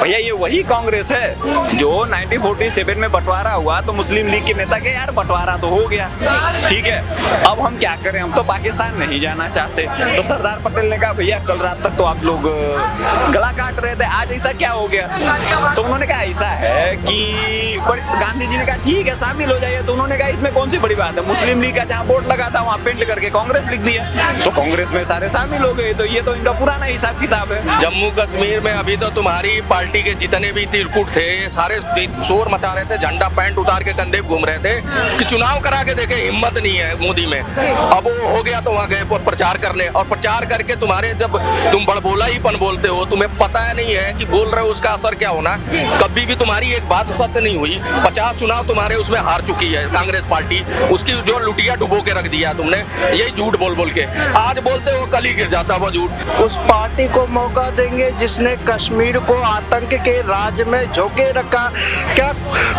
भैया ये वही कांग्रेस है जो 1947 में बंटवारा हुआ तो मुस्लिम लीग के नेता के यार बंटवारा तो हो गया, ठीक है, अब हम क्या करें, हम तो पाकिस्तान नहीं जाना चाहते। तो सरदार पटेल ने कहा भैया कल रात तक तो आप लोग गला काट रहे थे, आज ऐसा क्या हो गया? तो उन्होंने कहा ऐसा है कि गांधी जी ने कहा ठीक है शामिल हो जाइए। तो उन्होंने कहा इसमें कौन सी बड़ी बात है, मुस्लिम लीग का जहाँ बोर्ड लगा था वहाँ पेंट करके कांग्रेस लिख दिया, तो कांग्रेस में सारे शामिल हो गए। तो ये तो इनका पुराना हिसाब किताब है। जम्मू कश्मीर में अभी तो तुम्हारी पार्टी के जितने भी तिरकुट थे सारे शोर मचा रहे थे, झंडा पैंट उतार के कंधे घूम रहे थे कि चुनाव करा के देखे, हिम्मत नहीं है मोदी में। अब वो हो गया तो वहाँ गए प्रचार करने, और प्रचार करके तुम्हारे जब तुम बड़बोला ही पन बोलते हो, तुम्हें पता नहीं है कि बोल रहे हो उसका असर क्या होना। कभी भी तुम्हारी एक बात सत्य नहीं हुई। 50 चुनाव तुम्हारे उसमें हार चुकी है कांग्रेस पार्टी, उसकी जो लुटिया डुबो के रख दिया तुमने, यही झूठ बोल बोल के आज बोलते हो कल ही गिर जाता वो झूठ। उस पार्टी को मौका देंगे जिसने कश्मीर को आतंक के राज में झोंके रखा। क्या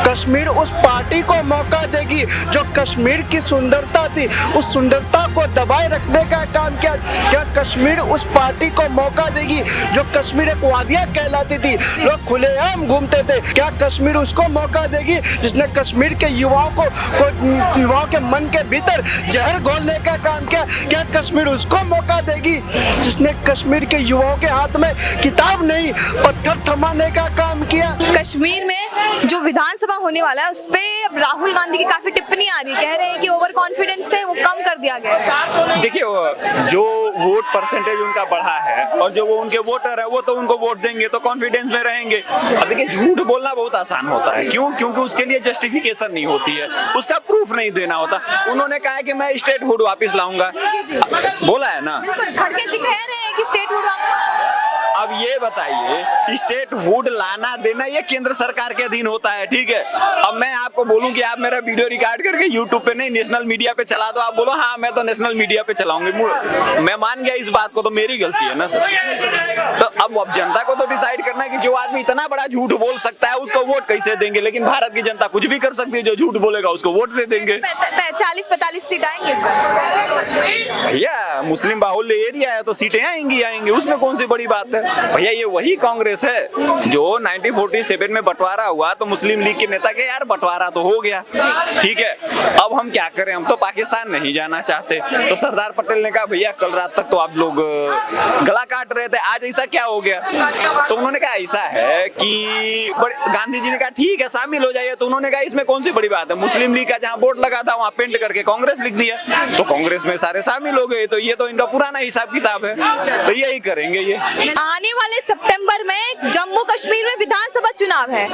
कश्मीर उस पार्टी को मौका देगी जो कश्मीर की सुंदरता थी, उस सुंदरता को दबाए रखने का काम किया? क्या कश्मीर उस पार्टी को मौका देगी जो कश्मीर एक वादिया कहलाती थी, लोग खुलेआम घूमते थे? क्या कश्मीर उसको मौका देगी जिसने कश्मीर के युवाओं के मन के भीतर जहर घोलने का काम किया? क्या कश्मीर उसको मौका देगी जिसने कश्मीर के युवाओं के हाथ में किताब नहीं पत्थर थमाने का काम किया? कश्मीर में जो विधानसभा होने वाला है उस पे अब राहुल गांधी की काफी टिप्पणी आ रही है, कह रहे हैं कि ओवर कॉन्फिडेंस थे वो कम कर दिया गया है। देखिए जो वोट परसेंटेज उनका बढ़ा है और जो वो उनके वोटर है वो तो उनको वोट देंगे तो कॉन्फिडेंस में रहेंगे। अब देखिए झूठ बोलना बहुत आसान होता है, क्यों? क्योंकि उसके लिए जस्टिफिकेशन नहीं होती है, उसका प्रूफ नहीं देना होता। उन्होंने कहा है कि मैं स्टेटहुड वापस लाऊंगा, बोला है ना, बिल्कुल खड़गे जी कह रहे हैं कि स्टेटहुड वापस। अब ये बताइए स्टेटहुड लाना देना ये केंद्र सरकार के अधीन होता है, ठीक है। अब मैं आपको बोलूं कि आप मेरा वीडियो रिकॉर्ड करके यूट्यूब पे नहीं नेशनल मीडिया पे चला दो, आप बोलो हाँ मैं तो नेशनल मीडिया पे चलाऊंगी, मैं मान गया इस बात को, तो मेरी गलती है ना सर। तो अब जनता को तो डिसाइड करना है कि जो आदमी इतना बड़ा झूठ बोल सकता है उसको वोट कैसे देंगे। लेकिन भारत की जनता कुछ भी कर सकती है, जो झूठ बोलेगा उसको वोट दे देंगे। 40-45 सीट आएंगे इस बार। भैया मुस्लिम बाहुल्य एरिया है तो सीटें आएंगी, उसमें कौन सी बड़ी बात है। भैया ये वही कांग्रेस है जो 1947 में बंटवारा हुआ तो मुस्लिम लीग के नेता के यार बंटवारा तो हो गया, ठीक है, अब हम क्या करें, हम तो पाकिस्तान नहीं जाना चाहते। तो सरदार पटेल ने कहा भैया कल रात तक तो आप लोग गला काट रहे थे, आज ऐसा क्या हो गया? तो उन्होंने कहा ऐसा है कि गांधी जी ने कहा ठीक है शामिल हो जाइए। तो उन्होंने कहा इसमें कौन सी बड़ी बात है, मुस्लिम लीग का जहाँ बोर्ड लगा था वहाँ पेंट करके कांग्रेस लिख दिया, तो कांग्रेस में सारे शामिल हो गए। तो ये तो इनका पुराना हिसाब किताब है, तो यही करेंगे ये। आने वाले सितंबर में जम्मू कश्मीर में विधानसभा चुनाव है,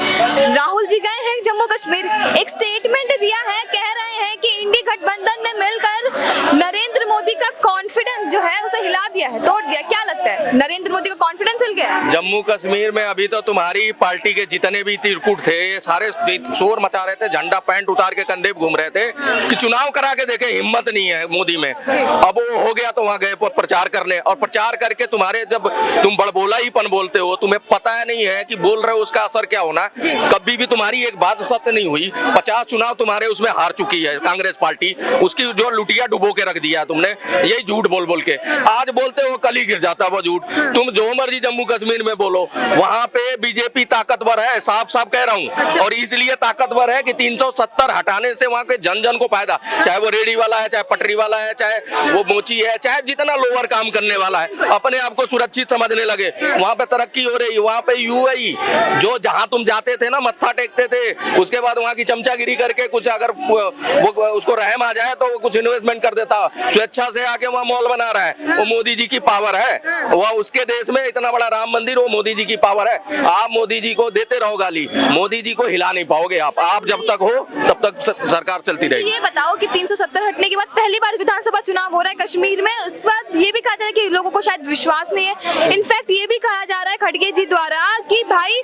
राहुल जी गए हैं जम्मू कश्मीर, एक स्टेटमेंट दिया है, कह रहे हैं कि इंडी गठबंधन ने मिलकर नरेंद्र मोदी का कॉन्फिडेंस जो है उसे हिला दिया है, तोड़ दिया। क्या लगता है नरेंद्र मोदी का कॉन्फिडेंस हिल गया? जम्मू कश्मीर में अभी तो तुम्हारी पार्टी के जितने भी तिरकुट थे सारे शोर मचा रहे थे, झंडा पैंट उतार के कंधे घूम रहे थे कि चुनाव करा के देखे, हिम्मत नहीं है मोदी में। अब वो हो गया तो वहाँ गए प्रचार करने, और प्रचार करके तुम्हारे जब तुम बड़बोला ही पन बोलते हो, तुम्हें पता नहीं है कि बोल रहे हो उसका असर क्या होना। कभी भी तुम्हारी एक बात सत्य नहीं हुई। 50 चुनाव तुम्हारे उसमें हार चुकी है कांग्रेस पार्टी, उसकी जो लुटिया डुबो के रख दिया तुमने, यही झूठ बोल बोल के आज बोलते हो कल ही गिर जाता वो झूठ। तुम जो मर्जी जम्मू कश्मीर में बोलो, वहाँ पे बीजेपी ताकतवर है, साफ साफ कह रहा हूँ, और इसलिए ताकतवर है कि 370 हटाने से वहाँ के जन जन को फायदा, चाहे वो रेडी वाला है, चाहे पटरी वाला है, चाहे वो मोची है, चाहे जितना लोअर काम करने वाला है, अपने आप को सुरक्षित समझने लगे। वहाँ पे तरक्की हो रही, वहाँ पे यूएई जो जहाँ तुम जाते थे ना मत्था टेकते थे, उसके बाद वहाँ की चमचागिरी करके कुछ अगर वो उसको रहम आ जाए तो वो कुछ इन्वेस्टमेंट कर देता, स्वेच्छा से आके वहाँ मॉल बना रहा है, वो मोदी जी की पावर है। वह उसके देश में इतना बड़ा राम मंदिर, वो मोदी जी की पावर है। आप मोदी जी को देते रहो गाली, मोदी जी को हिला नहीं पाओगे आप जब तक हो तब तक सरकार चलती रहेगी। ये बताओ कि 370 हटने के बाद पहली बार विधानसभा चुनाव हो रहा है कश्मीर में, उस बाद ये भी कहा जा रहा है कि लोगों को शायद विश्वास नहीं है। इनफैक्ट ये भी कहा जा रहा है खड़गे जी द्वारा कि भाई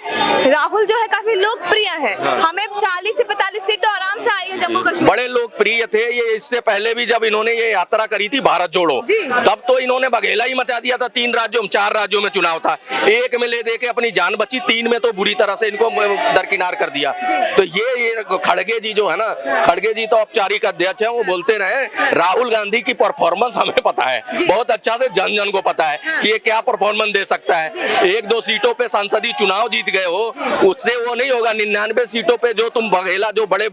राहुल जो है काफी लोकप्रिय है, हमें 40 से 45 सीट तो आराम से आएगी जम्मू कश्मीर बड़े लोकप्रिय थे ये। इससे पहले भी जब इन्होंने ये यात्रा करी थी भारत जोड़ो, जी। तब तो इन्होंने बघेला ही मचा दिया था। 4 राज्यों में चुनाव था, एक में ले दे के अपनी जान बची, 3 में तो बुरी तरह से इनको दरकिनार कर दिया। तो ये खड़गे जी जो है ना, खड़गे जी तो औपचारिक अध्यक्ष है, वो बोलते रहे राहुल गांधी की परफॉर्मेंस हमें पता है बहुत अच्छा से, जन जन को पता है कि ये क्या परफॉर्मेंस दे सकता है। 1-2 सीटों पे संसदीय चुनाव जीत गए हो, उससे वो नहीं होगा। 99 सीटों पे जो तुम बघेला जो बड़े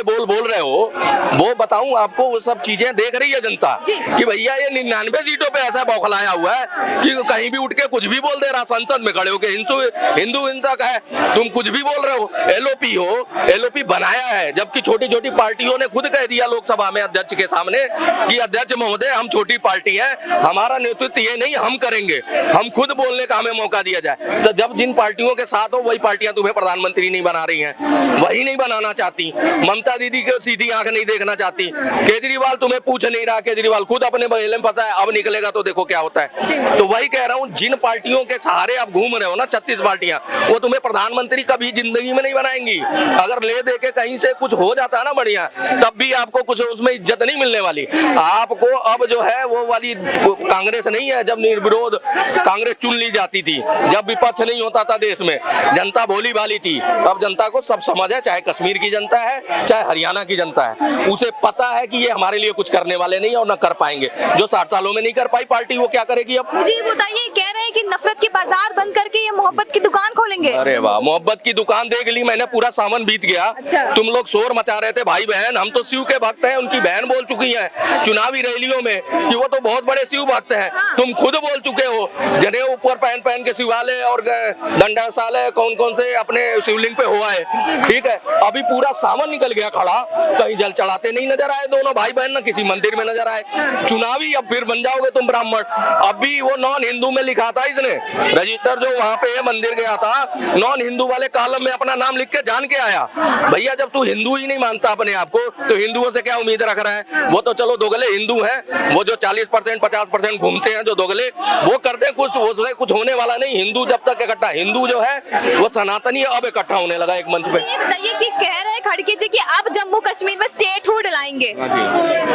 बोल रहे हो, वो बताऊं आपको, वो सब चीजें देख रही है जनता कि भैया ये 99 सीटों पे ऐसा बौखलाया हुआ है कि कहीं भी उठ के कुछ भी बोल दे रहा। संसद में खड़े होके हिंदू हिंसा का है, तुम कुछ भी बोल रहे हो। एलओपी हो, एलओपी बनाया है, जबकि छोटी छोटी पार्टियों ने खुद कह दिया लोकसभा में अध्यक्ष के सामने कि अध्यक्ष महोदय हम छोटी पार्टी है, हमारा नेतृत्व ये नहीं हम करेंगे, हम खुद बोलने का हमें मौका दिया जाए। तो जब जिन पार्टियों के साथ हो वही पार्टियां तुम्हें प्रधानमंत्री नहीं बना रही हैं, वही नहीं बनाना चाहती। ममता दीदी को सीधी आंख नहीं देखना चाहती, केजरीवाल तुम्हें पूछ नहीं रहा, केजरीवाल खुद अपने बहेले में पता है, अब निकलेगा तो देखो क्या होता है। तो वही कह रहा हूँ, जिन पार्टियों के सहारे आप घूम रहे हो ना, 36 पार्टियां, वो तुम्हें प्रधानमंत्री कभी जिंदगी में नहीं बनाएंगी। अगर ले दे के कहीं से कुछ हो जाता है ना बढ़िया, तब भी आपको कुछ उसमें इज्जत नहीं मिलने वाली। आपको अब जो है वो वाली कांग्रेस नहीं है, जब निर्विरोध कांग्रेस चुन ली जाती थी, जब विपक्ष नहीं होता था देश में, जनता भोली भाली थी। अब जनता को सब समझ है, चाहे कश्मीर की जनता है चाहे हरियाणा की जनता है, उसे पता है कि ये हमारे लिए कुछ करने वाले नहीं और न कर पाएंगे। जो 60 सालों में नहीं कर पाई पार्टी, वो क्या करेगी अब? मुझे बताइए, कह रहे हैं कि नफरत के बाजार बंद करके ये मोहब्बत की दुकान खोलेंगे। अरे वाह, मोहब्बत की दुकान देख ली मैंने, पूरा सावन बीत गया। अच्छा। तुम लोग शोर मचा रहे थे भाई बहन, हम तो शिव के भक्त हैं, उनकी बहन बोल चुकी है चुनावी रैलियों में कि वो तो बहुत बड़े शिव भक्त हैं। तुम खुद बोल चुके हो, जने ऊपर पहन के शिवालय और दंडाशाले कौन कौन से अपने शिवलिंग पे हुआ है। ठीक है, अभी पूरा सावन निकल गया खड़ा, कहीं जल चढ़ाते नहीं नजर आए दोनों भाई बहन, ना किसी मंदिर में नजर आए। चुनावी अब फिर बन जाओगे तुम ब्राह्मण। अभी वो नॉन हिंदू में लिखा था इसने, रजिस्टर जो वहाँ पे मंदिर गया था, नॉन हिंदू वाले कॉलम में अपना नाम लिख के जान के आया। भैया जब तू हिंदू ही नहीं मानता अपने आप को, तो हिंदुओं से क्या उम्मीद रख रहा है? वो तो चलो दोगले हिंदू हैं, वो जो 40% 50% घूमते हैं जो दोगले, वो करते कुछ, उससे कुछ होने वाला नहीं। हिंदू जब तक इकट्ठा, हिंदू जो है वो सनातनी अब इकट्ठा होने लगा एक मंच पे। ये बताइए कि कह रहे हैं खड़गे जी कि अब जम्मू कश्मीर में स्टेटहुड लाएंगे।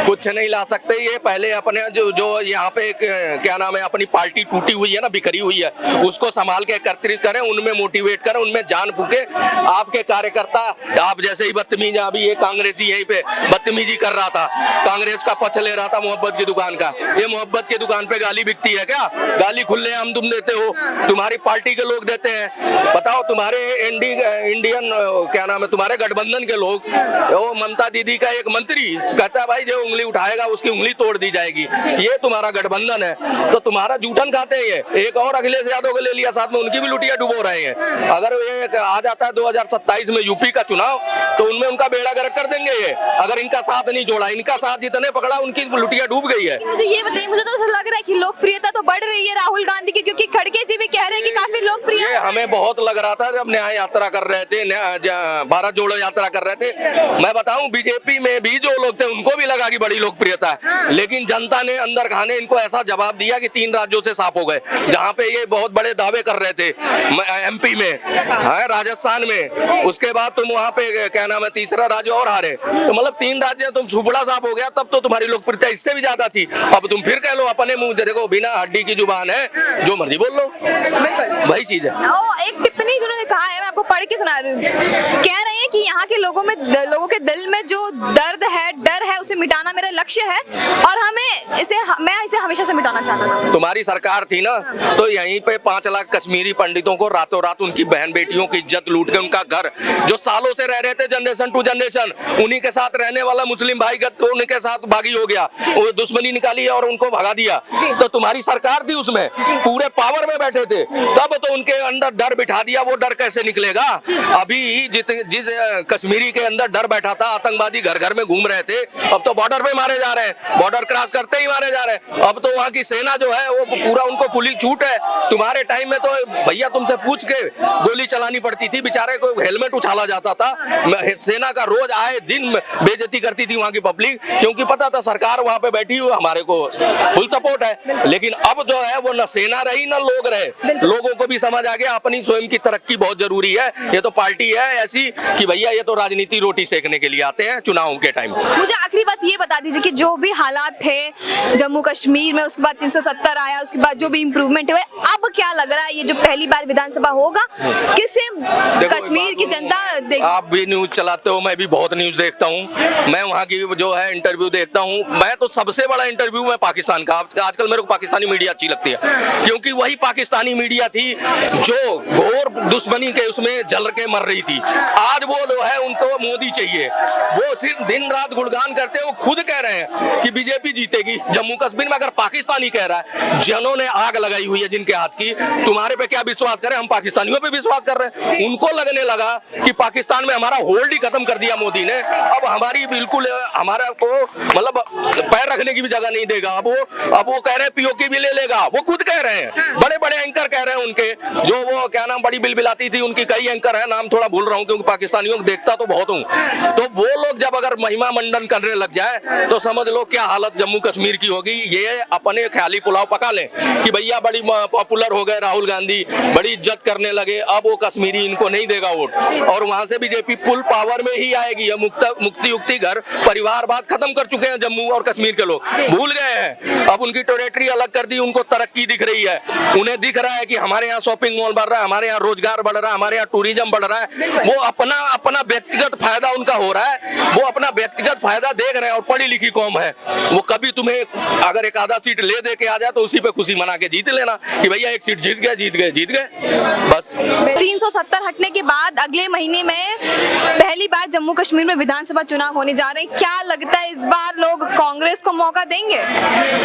कुछ नहीं ला सकते ये। पहले अपने जो यहाँ पे क्या नाम है, अपनी पार्टी टूटी हुई है ना, बिखरी हुई है, उसको संभाल के एकत्रित करें, उनमें मोटिवेट करें, उनमें जान फूके। आपके कार्यकर्ता आप जैसे ही बदतमीज, अभी ये कांग्रेसी यहीं पे बदतमीजी कर रहा था, कांग्रेस का पक्ष ले रहा था मोहब्बत की दुकान का। ये मोहब्बत की दुकान पे गाली बिकती है क्या? गाली खुले हम तुम देते हो, तुम्हारी पार्टी के लोग देते हैं। बताओ, तुम्हारे इंडियन क्या नाम है, तुम्हारे गठबंधन के लोग, वो ममता दीदी का एक मंत्री कहता है भाई जो उंगली उठाएगा उसकी उंगली तोड़ दी जाएगी। ये तुम्हारा गठबंधन है, तो तुम्हारा जूठन खाते हैं ये। एक और अखिलेश यादव को ले लिया साथ में, उनकी भी लुटिया डुबो रहे हैं। अगर ये आ जाता है 2027 में यूपी का चुनाव, तो उनमें उनका बेड़ा गर्क कर देंगे ये। अगर इनका साथ नहीं जोड़ा, इनका साथ जितने पकड़ा, उनकी लुटिया डूब गई है। मुझे ये बताइए, मुझे तो ऐसा लग रहा है कि लोकप्रियता तो बढ़ रही है राहुल गांधी की, क्योंकि खड़गे जी भी कह रहे हैं कि काफी लोकप्रिय। ये हमें बहुत लग रहा था जब न्याय यात्रा कर रहे थे, भारत जोड़ो यात्रा कर रहे थे। मैं बताऊं, बीजेपी में भी जो लोग थे उनको भी लगा कि बड़ी लोकप्रियता है, लेकिन जनता ने अंदर खाने इनको ऐसा जवाब दिया कि 3 राज्यों से साफ हो गए। जहाँ पे ये बहुत बड़े दावे कर रहे थे, एमपी में, राजस्थान में, उसके बाद तुम वहाँ पे क्या नाम है, तीसरा राज्य और हारे। तो मतलब 3 राज्य तुम सुबड़ा साफ हो गया, तब तो तुम्हारी लोकप्रियता इससे भी ज्यादा थी। अब तुम फिर कह लो अपने मुंह, देखो बिना हड्डी की जुबान है, जो मर्जी बोल लो, वही चीज है। एक टिप्पणी उन्होंने कहा है, मैं आपको पढ़ के सुना रही हूँ। कह रहे हैं कि यहाँ के लोगों के दिल में जो दर्द है, डर है, उसे मिटाना मेरा लक्ष्य है, और मैं इसे हमेशा से मिटाना चाहता था। तुम्हारी सरकार थी ना, तो यहीं पे 5 लाख कश्मीरी पंडितों को रातों रात उनकी बहन बेटियों की इज्जत लूट के, उनका घर जो सालों से रह रहे थे जनरेशन टू जनरेशन, उन्हीं के साथ रहने वाला मुस्लिम भाई उनके साथ बागी हो गया, वो दुश्मनी निकाली और उनको भगा दिया। तो तुम्हारी सरकार थी, उसमें पूरे पावर में बैठे थे, तब तो उनके अंदर डर बिठा दिया। वो डर कैसे निकलेगा? अभी जिस कश्मीरी के अंदर डर बैठा था, आतंकवादी घर घर में घूम रहे थे, अब तो बॉर्डर पे मारे जा रहे हैं, बॉर्डर क्रॉस करते ही मारे जा रहे हैं। अब तो वहाँ की सेना जो है वो पूरा उनको पुलिस छूट है। तुम्हारे टाइम में तो भैया तुमसे पूछ के गोली चलानी पड़ती थी, बेचारे को हेलमेट उछाला जाता था। सेना का रोज आए दिन बेइज्जती करती थी वहाँ की पब्लिक, क्योंकि पता था सरकार वहाँ पे बैठी हुई, हमारे को फुल सपोर्ट है। लेकिन अब जो है वो न सेना रही न लोग रहे, लोगों को भी समझ आ गया अपनी स्वयं की तरक्की बहुत जरूरी है। ये तो पार्टी है ऐसी कि भैया ये तो राजनीति रोटी सेकने के लिए आते हैं चुनाव के टाइम। मुझे आखिरी बात ये बता दीजिए कि जो भी हालात थे जम्मू कश्मीर में, उसके बाद 370 आया, उसके बाद जो भी इम्प्रूवमेंट हुए, अब क्या लग रहा है ये जो पहली बार विधानसभा होगा किसे कश्मीर की जनता देगी? आप भी न्यूज चलाते हो, मैं भी बहुत न्यूज देखता हूँ, मैं वहाँ की जो है इंटरव्यू देखता हूँ। मैं तो सबसे बड़ा इंटरव्यू मैं पाकिस्तान का, आजकल मेरे को पाकिस्तानी मीडिया अच्छी लगती है, क्योंकि वही पाकिस्तानी मीडिया थी जो घोर दुश्मनी के उसमें जल के मर रही थी। आज वो जो है उनको मोदी चाहिए, वो सिर्फ दिन रात गुणगान करते हैं। वो खुद कह रहे हैं कि बीजेपी जीतेगी जम्मू कश्मीर में। अगर पाकिस्तानी कह रहा है, जिन्होंने आग लगाई हुई है जिनके हाथ की, तुम्हारे पे क्या विश्वास करें? हम पाकिस्तानियों पे विश्वास कर रहे हैं। उनको लगने लगा कि पाकिस्तान में हमारा होल्ड ही खत्म कर दिया मोदी ने, अब हमारी बिल्कुल हमारा को मतलब पैर रखने की भी जगह नहीं देगा। अब वो कह रहे हैं पीओके भी ले लेगा, वो खुद कह रहे हैं। बड़े बड़े एंकर कह रहे हैं उनके, जो वो क्या नाम बड़ी बिलबिलाती थी उनकी, कई एंकर है, नाम थोड़ा भूल रहा हूँ क्योंकि पाकिस्तानियों को देखता तो बहुत हूँ। तो वो लोग जब अगर महिमा मंडन करने लग जाए तो समझ लो क्या हालत जम्मू कश्मीर की होगी। ये अपने ख्याली पुलाव पका लें कि भैया बड़ी पॉपुलर हो गए राहुल गांधी, बड़ी इज्जत करने लगे, अब वो कश्मीरी इनको नहीं देगा वोट, और वहां से बीजेपी फुल पावर में ही आएगी। मुक्ति युक्ति घर परिवारवाद खत्म कर चुके हैं जम्मू और कश्मीर के लोग, भूल गए हैं। अब उनकी टेरिटरी अलग कर दी, उनको तरक्की दिख रही है, उन्हें दिख रहा है कि हमारे यहाँ शॉपिंग मॉल बढ़ रहा है, हमारे यहाँ रोजगार बढ़ रहा है, हमारे यहाँ टूरिज्म बढ़ रहा है। वो अपना व्यक्तिगत फायदा उनका हो रहा है, वो अपना व्यक्तिगत फायदा देख रहे हैं। और पढ़ी लिखी कौम है, वो कभी तुम्हें अगर एक आधा सीट ले दे के आ जाए तो उसी पे खुशी मना के जीत लेना कि भैया एक सीट जीत गए बस। 370 हटने के बाद अगले महीने में पहली बार जम्मू कश्मीर में विधानसभा चुनाव होने जा रहे हैं। क्या लगता है इस बार लोग कांग्रेस को मौका देंगे?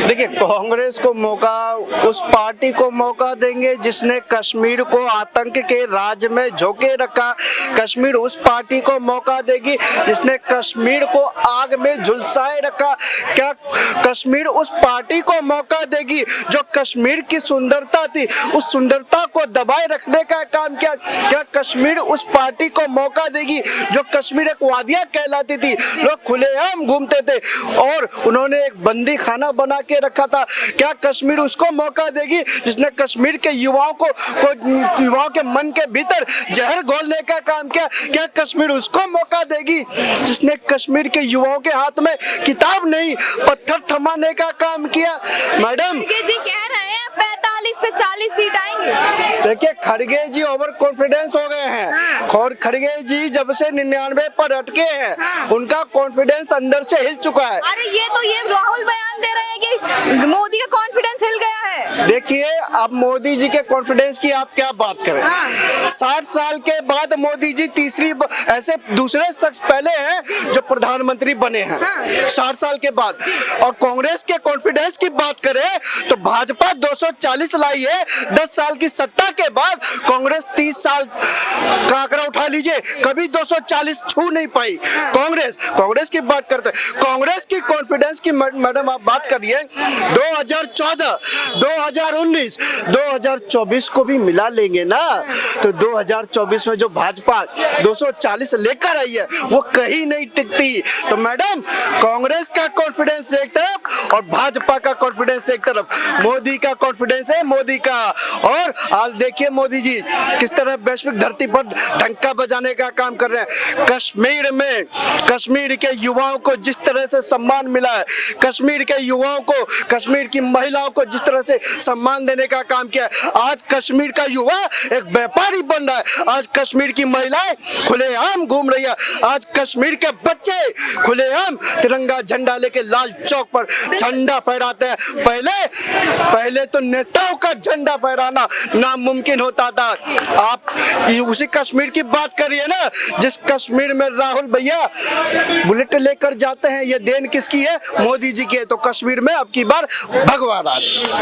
देखिए, कांग्रेस को मौका, उस पार्टी को मौका देंगे जिसने कश्मीर को आतंक के राज में झोंके रखा। कश्मीर उस पार्टी को मौका देगी जिसने कश्मीर को आग में झुलसाए रखा। क्या कश्मीर उस पार्टी को मौका देगी जो कश्मीर की सुंदरता थी, उस सुंदरता को दबाए रखने का काम किया? क्या कश्मीर उस पार्टी को मौका देगी जो कश्मीर एक वादियां कहलाती थी, लोग खुलेआम घूमते थे और उन्होंने एक बंदी खाना बना के रखा था? क्या कश्मीर उसको मौका देगी जिसने कश्मीर के युवाओं के मन के भीतर जहर घोलने का काम किया? क्या कश्मीर उसको मौका देगी जिसने कश्मीर के युवाओं के हाथ में किताब नहीं पत्थर थमाने का काम किया? मैडम जी कह रहे हैं 45 से 40 सीट आएंगे। देखिए, खड़गे जी ओवर कॉन्फिडेंस हो गए हैं। और खड़गे जी जब से 99 पर अटके हैं, उनका कॉन्फिडेंस अंदर से हिल चुका है। अरे ये राहुल बयान दे रहे हैं कि मोदी का कॉन्फिडेंस हिल गया है। देखिए, अब मोदी जी के कॉन्फिडेंस की आप क्या बात करें? 60 साल के बाद मोदी जी ऐसे दूसरे शख्स पहले हैं जो प्रधानमंत्री बने हैं 60 साल के बाद। और कांग्रेस के कॉन्फिडेंस की बात करें तो भाजपा 240 लाई है 10 साल की सत्ता के बाद। कांग्रेस 30 साल का आंकड़ा उठा लीजिए, कभी 240 छू नहीं पाई कांग्रेस की बात करते हैं। कांग्रेस की कॉन्फिडेंस की मैडम आप बात करिए, 2014, 2019, 2024 को भी मिला लेंगे ना, तो 2024 में जो भाजपा 240 लेकर आई है वो कहीं नहीं टिकती। तो मैडम, कांग्रेस का कॉन्फिडेंस एक तरफ और भाजपा का कॉन्फिडेंस एक तरफ। मोदी का कॉन्फिडेंस है मोदी का। और आज देखिए मोदी जी किस तरह वैश्विक धरती पर डंका बजाने का काम कर रहे हैं। कश्मीर में कश्मीर के युवाओं को जिस तरह से सम्मान मिला है, कश्मीर के युवाओं को, कश्मीर की महिलाओं को जिस तरह से सम्मान देने का काम किया है, आज कश्मीर का युवा एक व्यापारी बन रहा है। आज कश्मीर की महिलाएं खुलेआम घूम रही है। आज कश्मीर के बच्चे खुलेआम तिरंगा झंडा लेके लाल चौक पर झंडा फहराते हैं। पहले तो नेताओं का झंडा फहराना नामुमकिन होता था। आप उसी कश्मीर की बात करिए ना, जिस कश्मीर में राहुल भैया बुलेट लेकर जाते हैं, ये देन किसकी है? मोदी जी की है। तो कश्मीर में अब की बार भगवा राज।